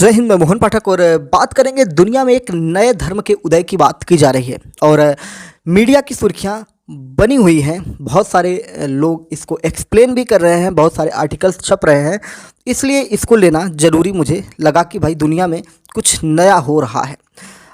जय हिंद। मैं मोहन पाठक और बात करेंगे दुनिया में एक नए धर्म के उदय की बात की जा रही है और मीडिया की सुर्खियां बनी हुई हैं। बहुत सारे लोग इसको एक्सप्लेन भी कर रहे हैं, बहुत सारे आर्टिकल्स छप रहे हैं, इसलिए इसको लेना ज़रूरी मुझे लगा कि भाई दुनिया में कुछ नया हो रहा है।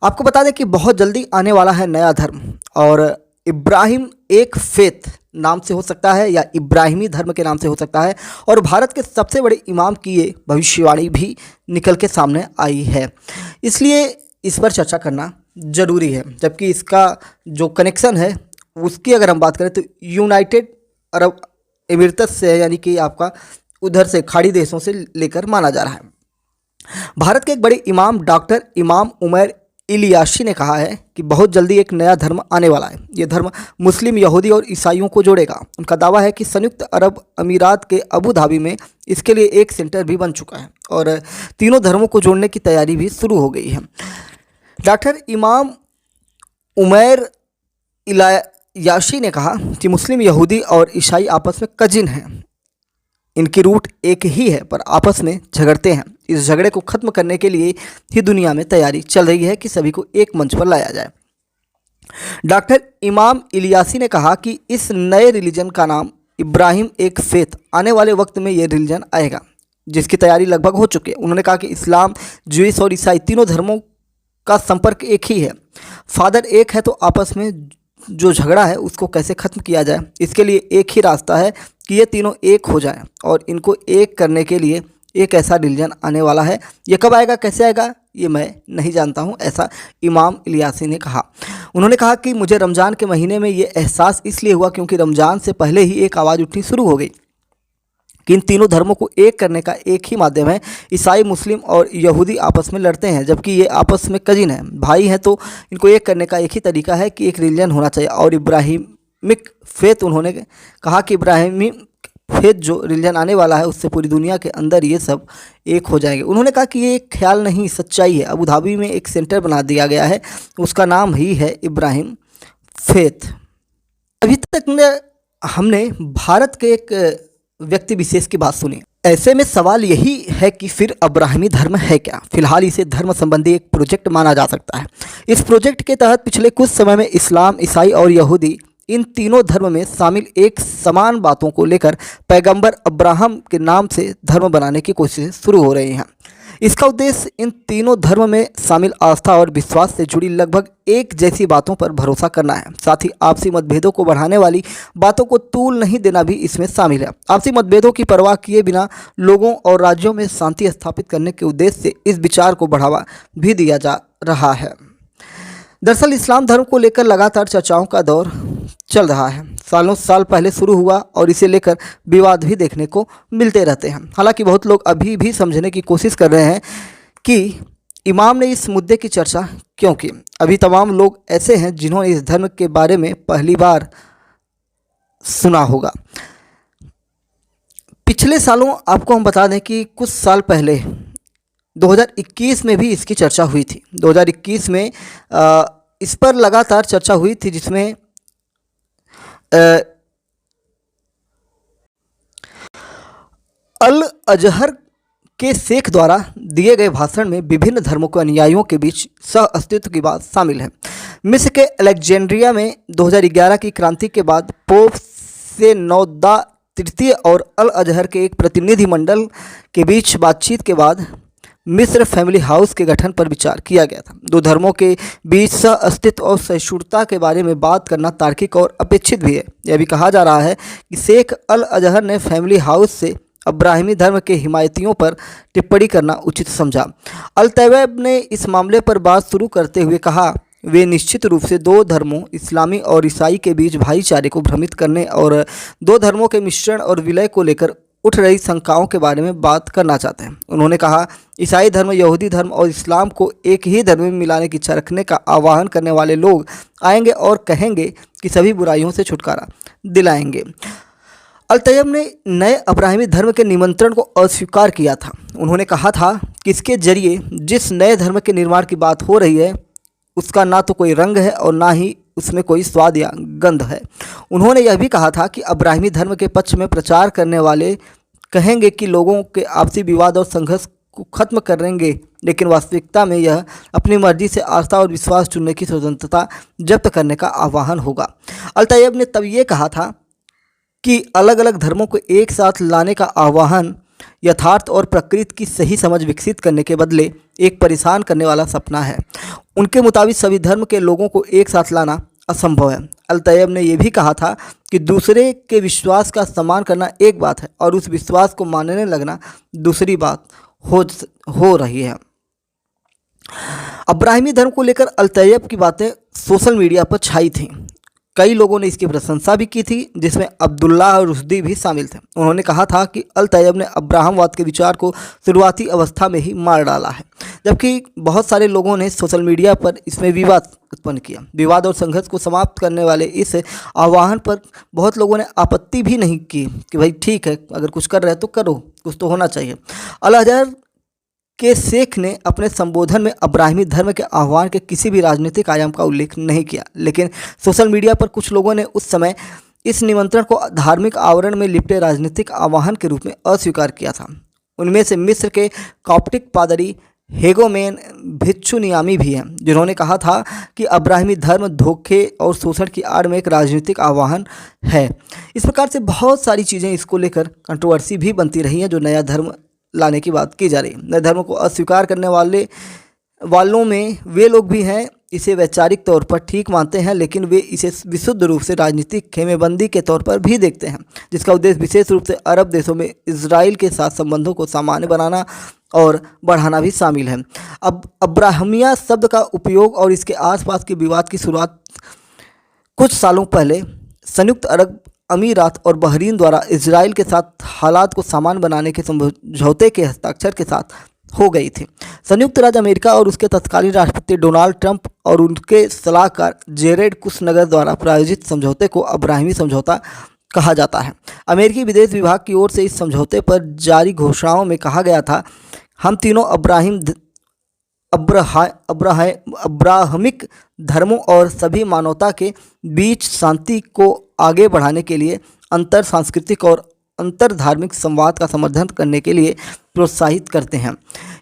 आपको बता दें कि बहुत जल्दी आने वाला है नया धर्म और इब्राहिम एक फेथ नाम से हो सकता है या इब्राहिमी धर्म के नाम से हो सकता है और भारत के सबसे बड़े इमाम की ये भविष्यवाणी भी निकल के सामने आई है, इसलिए इस पर चर्चा करना ज़रूरी है। जबकि इसका जो कनेक्शन है उसकी अगर हम बात करें तो यूनाइटेड अरब एमिरेट्स से है, यानी कि आपका उधर से खाड़ी देशों से लेकर माना जा रहा है। भारत के एक बड़े इमाम डॉक्टर इमाम उमैर इलियासी ने कहा है कि बहुत जल्दी एक नया धर्म आने वाला है। ये धर्म मुस्लिम, यहूदी और ईसाइयों को जोड़ेगा। उनका दावा है कि संयुक्त अरब अमीरात के अबू धाबी में इसके लिए एक सेंटर भी बन चुका है और तीनों धर्मों को जोड़ने की तैयारी भी शुरू हो गई है। डॉक्टर इमाम उमैर इलियासी ने कहा कि मुस्लिम, यहूदी और ईसाई आपस में कजिन हैं। इनकी रूट एक ही है पर आपस में झगड़ते हैं। इस झगड़े को ख़त्म करने के लिए ही दुनिया में तैयारी चल रही है कि सभी को एक मंच पर लाया जाए। डॉक्टर इमाम इलियासी ने कहा कि इस नए रिलीजन का नाम इब्राहिम एक फेथ, आने वाले वक्त में ये रिलीजन आएगा जिसकी तैयारी लगभग हो चुकी है। उन्होंने कहा कि इस्लाम, ज्यूइश और ईसाई तीनों धर्मों का संपर्क एक ही है। फादर एक है तो आपस में जो झगड़ा है उसको कैसे ख़त्म किया जाए, इसके लिए एक ही रास्ता है कि ये तीनों एक हो जाएं और इनको एक करने के लिए एक ऐसा रिलीजन आने वाला है। ये कब आएगा, कैसे आएगा, ये मैं नहीं जानता हूँ, ऐसा इमाम इलियासी ने कहा। उन्होंने कहा कि मुझे रमज़ान के महीने में ये एहसास इसलिए हुआ क्योंकि रमज़ान से पहले ही एक आवाज़ उठनी शुरू हो गई कि इन तीनों धर्मों को एक करने का एक ही माध्यम है। ईसाई, मुस्लिम और यहूदी आपस में लड़ते हैं जबकि ये आपस में कजिन हैं, भाई हैं, तो इनको एक करने का एक ही तरीका है कि एक रिलीजन होना चाहिए। और इब्राहिमिक फेथ, उन्होंने कहा कि इब्राहिमी फेथ जो रिलीजन आने वाला है उससे पूरी दुनिया के अंदर ये सब एक हो जाएंगे। उन्होंने कहा कि ये एक ख्याल नहीं, सच्चाई है। अबू धाबी में एक सेंटर बना दिया गया है, उसका नाम ही है इब्राहिम फेथ। अभी तक हमने भारत के एक व्यक्ति विशेष की बात सुनी। ऐसे में सवाल यही है कि फिर अब्राहमी धर्म है क्या? फिलहाल इसे धर्म संबंधी एक प्रोजेक्ट माना जा सकता है। इस प्रोजेक्ट के तहत पिछले कुछ समय में इस्लाम, ईसाई और यहूदी इन तीनों धर्म में शामिल एक समान बातों को लेकर पैगंबर अब्राहम के नाम से धर्म बनाने की कोशिशें शुरू हो रही हैं। इसका उद्देश्य इन तीनों धर्म में शामिल आस्था और विश्वास से जुड़ी लगभग एक जैसी बातों पर भरोसा करना है। साथ ही आपसी मतभेदों को बढ़ाने वाली बातों को तूल नहीं देना भी इसमें शामिल है। आपसी मतभेदों की परवाह किए बिना लोगों और राज्यों में शांति स्थापित करने के उद्देश्य से इस विचार को बढ़ावा भी दिया जा रहा है। दरअसल इस्लाम धर्म को लेकर लगातार चर्चाओं का दौर चल रहा है। सालों साल पहले शुरू हुआ और इसे लेकर विवाद भी देखने को मिलते रहते हैं। हालांकि बहुत लोग अभी भी समझने की कोशिश कर रहे हैं कि इमाम ने इस मुद्दे की चर्चा क्यों की। अभी तमाम लोग ऐसे हैं जिन्होंने इस धर्म के बारे में पहली बार सुना होगा। पिछले सालों आपको हम बता दें कि कुछ साल पहले 2021 में भी इसकी चर्चा हुई थी। 2021 में इस पर लगातार चर्चा हुई थी जिसमें अल अजहर के शेख द्वारा दिए गए भाषण में विभिन्न धर्मों के अनुयायियों के बीच सह अस्तित्व की बात शामिल है। मिस्र के अलेक्जेंड्रिया में 2011 की क्रांति के बाद पोप शेनोदा तृतीय और अल अजहर के एक प्रतिनिधिमंडल के बीच बातचीत के बाद मिस्र फैमिली हाउस के गठन पर विचार किया गया था। दो धर्मों के बीच सह अस्तित्व और सहिष्णुता के बारे में बात करना तार्किक और अपेक्षित भी है। यह भी कहा जा रहा है कि शेख अल अजहर ने फैमिली हाउस से अब्राहिमी धर्म के हिमायतियों पर टिप्पणी करना उचित समझा। अल तैयब ने इस मामले पर बात शुरू करते हुए कहा, वे निश्चित रूप से दो धर्मों, इस्लामी और ईसाई के बीच भाईचारे को भ्रमित करने और दो धर्मों के मिश्रण और विलय को लेकर उठ रही शंकाओं के बारे में बात करना चाहते हैं। उन्होंने कहा, ईसाई धर्म, यहूदी धर्म और इस्लाम को एक ही धर्म में मिलाने की इच्छा रखने का आह्वान करने वाले लोग आएंगे और कहेंगे कि सभी बुराइयों से छुटकारा दिलाएंगे। अल तैयब ने नए अब्राहमी धर्म के निमंत्रण को अस्वीकार किया था। उन्होंने कहा था कि इसके जरिए जिस नए धर्म के निर्माण की बात हो रही है उसका ना तो कोई रंग है और ना ही उसमें कोई स्वाद या गंध है। उन्होंने यह भी कहा था कि अब्राहमी धर्म के पक्ष में प्रचार करने वाले कहेंगे कि लोगों के आपसी विवाद और संघर्ष को ख़त्म करेंगे, लेकिन वास्तविकता में यह अपनी मर्जी से आस्था और विश्वास चुनने की स्वतंत्रता जब्त करने का आह्वान होगा। अल तैयब ने तब ये कहा था कि अलग अलग धर्मों को एक साथ लाने का आह्वान यथार्थ और प्रकृति की सही समझ विकसित करने के बदले एक परेशान करने वाला सपना है। उनके मुताबिक सभी धर्म के लोगों को एक साथ लाना असंभव है। अल तैयब ने यह भी कहा था कि दूसरे के विश्वास का सम्मान करना एक बात है और उस विश्वास को मानने लगना दूसरी बात हो रही है। अब्राहिमी धर्म को लेकर अल तैयब की बातें सोशल मीडिया पर छाई थीं। कई लोगों ने इसकी प्रशंसा भी की थी, जिसमें अब्दुल्लाह रुश्दी भी शामिल थे। उन्होंने कहा था कि अल तैयब ने अब्राहमवाद के विचार को शुरुआती अवस्था में ही मार डाला है, जबकि बहुत सारे लोगों ने सोशल मीडिया पर इसमें विवाद उत्पन्न किया। विवाद और संघर्ष को समाप्त करने वाले इस आह्वान पर बहुत लोगों ने आपत्ति भी नहीं की कि भाई ठीक है, अगर कुछ कर रहे हैं तो करो, कुछ तो होना चाहिए। अल अजहर के शेख ने अपने संबोधन में अब्राहिमी धर्म के आह्वान के किसी भी राजनीतिक आयाम का उल्लेख नहीं किया, लेकिन सोशल मीडिया पर कुछ लोगों ने उस समय इस निमंत्रण को धार्मिक आवरण में लिपटे राजनीतिक आह्वान के रूप में अस्वीकार किया था। उनमें से मिस्र के कॉप्टिक पादरी हेगोमेन भिक्षुनियामी भी हैं, जिन्होंने कहा था कि अब्राहिमी धर्म धोखे और शोषण की आड़ में एक राजनीतिक आह्वान है। इस प्रकार से बहुत सारी चीज़ें इसको लेकर कंट्रोवर्सी भी बनती रही हैं, जो नया धर्म लाने की बात की जा रही है। नए धर्म को अस्वीकार करने वालों में वे लोग भी हैं इसे वैचारिक तौर पर ठीक मानते हैं, लेकिन वे इसे विशुद्ध रूप से राजनीतिक खेमेबंदी के तौर पर भी देखते हैं, जिसका उद्देश्य विशेष रूप से अरब देशों में इजराइल के साथ संबंधों को सामान्य बनाना और बढ़ाना भी शामिल है। अब अब्राहमिया शब्द का उपयोग और इसके आसपास के विवाद की शुरुआत कुछ सालों पहले संयुक्त अरब अमीरात और बहरीन द्वारा इजराइल के साथ हालात को सामान्य बनाने के समझौते के हस्ताक्षर के साथ हो गई थी। संयुक्त राज्य अमेरिका और उसके तत्कालीन राष्ट्रपति डोनाल्ड ट्रंप और उनके सलाहकार जेरेड कुशनगर द्वारा प्रायोजित समझौते को अब्राहिमी समझौता कहा जाता है। अमेरिकी विदेश विभाग की ओर से इस समझौते पर जारी घोषणाओं में कहा गया था, हम तीनों अब्राहमिक धर्मों और सभी मानवता के बीच शांति को आगे बढ़ाने के लिए अंतर सांस्कृतिक और अंतर धार्मिक संवाद का समर्थन करने के लिए प्रोत्साहित करते हैं।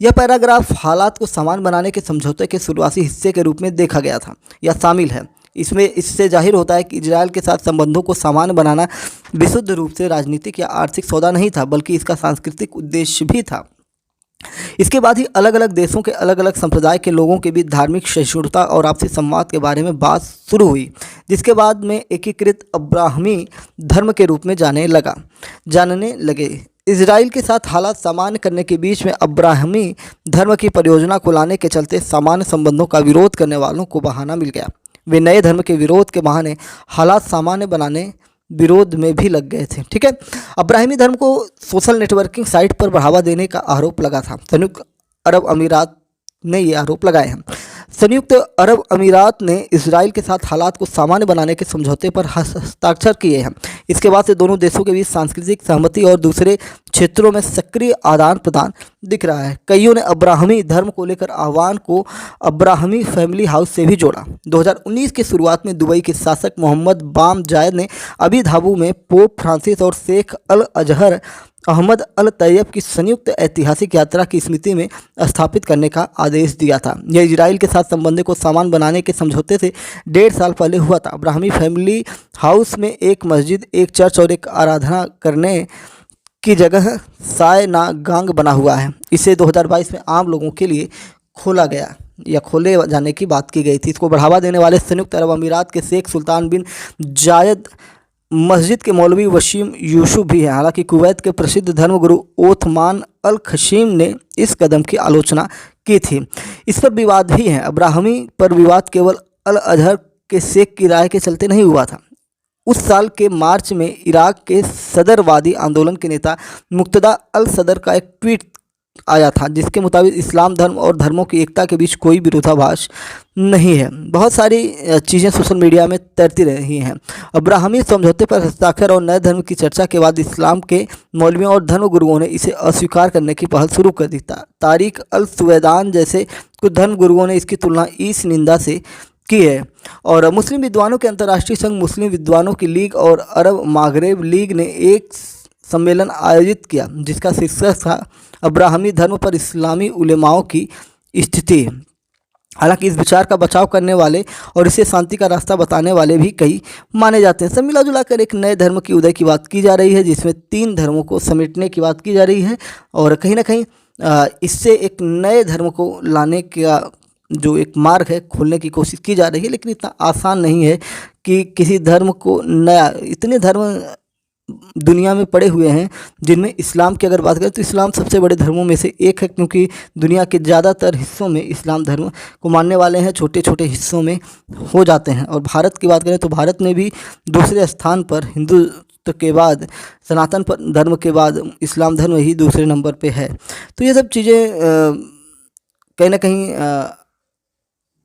यह पैराग्राफ हालात को समान बनाने के समझौते के शुरुआती हिस्से के रूप में देखा गया था या शामिल है। इससे जाहिर होता है कि इजराइल के साथ संबंधों को समान बनाना विशुद्ध रूप से राजनीतिक या आर्थिक सौदा नहीं था, बल्कि इसका सांस्कृतिक उद्देश्य भी था। इसके बाद ही अलग अलग देशों के अलग अलग संप्रदाय के लोगों के बीच धार्मिक सहिष्णुता और आपसी संवाद के बारे में बात शुरू हुई, जिसके बाद में एकीकृत अब्राहमी धर्म के रूप में जानने लगे। इजराइल के साथ हालात सामान्य करने के बीच में अब्राहमी धर्म की परियोजना को लाने के चलते सामान्य संबंधों का विरोध करने वालों को बहाना मिल गया। वे नए धर्म के विरोध के बहाने हालात सामान्य बनाने विरोध में भी लग गए थे। ठीक है, अब्राहिमी धर्म को सोशल नेटवर्किंग साइट पर बढ़ावा देने का आरोप लगा था। संयुक्त अरब अमीरात ने ये आरोप लगाए हैं। संयुक्त अरब अमीरात ने इजराइल के साथ हालात को सामान्य बनाने के समझौते पर हस्ताक्षर किए हैं। इसके बाद से दोनों देशों के बीच सांस्कृतिक सहमति और दूसरे क्षेत्रों में सक्रिय आदान प्रदान दिख रहा है। कईयों ने अब्राहमी धर्म को लेकर आह्वान को अब्राहमी फैमिली हाउस से भी जोड़ा। 2019 की शुरुआत में दुबई के शासक मोहम्मद बाम जायद ने अबू धाबी में पोप फ्रांसिस और शेख अल अजहर अहमद अल तैयब की संयुक्त ऐतिहासिक यात्रा की स्मृति में स्थापित करने का आदेश दिया था। यह इजराइल के साथ संबंधों को समान बनाने के समझौते से 1.5 साल पहले हुआ था। अब्राहमी फैमिली हाउस में एक मस्जिद, एक चर्च और एक आराधना करने की जगह सायनागांग बना हुआ है। इसे 2022 में आम लोगों के लिए खोला गया या खोले जाने की बात की गई थी। इसको बढ़ावा देने वाले संयुक्त अरब अमीरात के शेख सुल्तान बिन जायद मस्जिद के मौलवी वसीम यूसुफ भी हैं। हालांकि कुवैत के प्रसिद्ध धर्मगुरु ओथमान अल खशीम ने इस कदम की आलोचना की थी। इस पर विवाद भी है। अब्राहमी पर विवाद केवल अल अजहर के शेख की राय के चलते नहीं हुआ था। उस साल के मार्च में इराक के सदरवादी आंदोलन के नेता मुक्तदा अल सदर का एक ट्वीट आया था, जिसके मुताबिक इस्लाम धर्म और धर्मों की एकता के बीच कोई विरोधाभास नहीं है। बहुत सारी चीज़ें सोशल मीडिया में तैरती रही हैं। अब्राहमी समझौते पर हस्ताक्षर और नए धर्म की चर्चा के बाद इस्लाम के मौलवियों और धर्म गुरुओं ने इसे अस्वीकार करने की पहल शुरू कर दी। तारिक अल सुवैदान जैसे कुछ धर्म गुरुओं ने इसकी तुलना इस निंदा से की है। और मुस्लिम विद्वानों के अंतर्राष्ट्रीय संघ मुस्लिम विद्वानों की लीग और अरब मागरेब लीग ने एक सम्मेलन आयोजित किया, जिसका शीर्षक था अब्राहमी धर्म पर इस्लामी उलेमाओं की स्थिति। हालांकि इस विचार का बचाव करने वाले और इसे शांति का रास्ता बताने वाले भी कई माने जाते हैं। सब मिला जुला कर एक नए धर्म की उदय की बात की जा रही है, जिसमें 3 धर्मों को समेटने की बात की जा रही है और कहीं ना कहीं इससे एक नए धर्म को लाने का जो एक मार्ग है खोलने की कोशिश की जा रही है। लेकिन इतना आसान नहीं है कि किसी धर्म को नया, इतने धर्म दुनिया में पड़े हुए हैं, जिनमें इस्लाम की अगर बात करें तो इस्लाम सबसे बड़े धर्मों में से एक है, क्योंकि दुनिया के ज़्यादातर हिस्सों में इस्लाम धर्म को मानने वाले हैं, छोटे छोटे हिस्सों में हो जाते हैं। और भारत की बात करें तो भारत में भी दूसरे स्थान पर हिंदू के बाद, सनातन धर्म के बाद इस्लाम धर्म ही दूसरे नंबर पे है। तो ये सब चीज़ें कहीं ना कहीं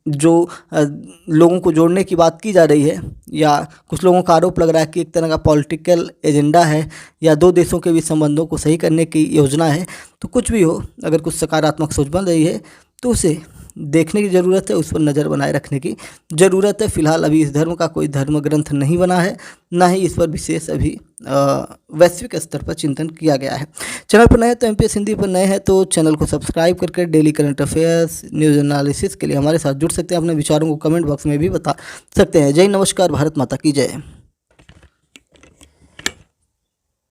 जो लोगों को जोड़ने की बात की जा रही है, या कुछ लोगों का आरोप लग रहा है कि एक तरह का पॉलिटिकल एजेंडा है या 2 देशों के बीच संबंधों को सही करने की योजना है। तो कुछ भी हो, अगर कुछ सकारात्मक सोच बन रही है तो उसे देखने की ज़रूरत है, उस पर नज़र बनाए रखने की ज़रूरत है। फिलहाल अभी इस धर्म का कोई धर्म ग्रंथ नहीं बना है, ना ही इस पर विशेष अभी वैश्विक स्तर पर चिंतन किया गया है। चैनल पर नए हैं तो MPS हिंदी पर नए हैं तो चैनल को सब्सक्राइब करके daily current affairs, news analysis के लिए हमारे साथ जुड़ सकते हैं। अपने विचारों को कमेंट बॉक्स में भी बता सकते हैं। जय नमस्कार, भारत माता की जय।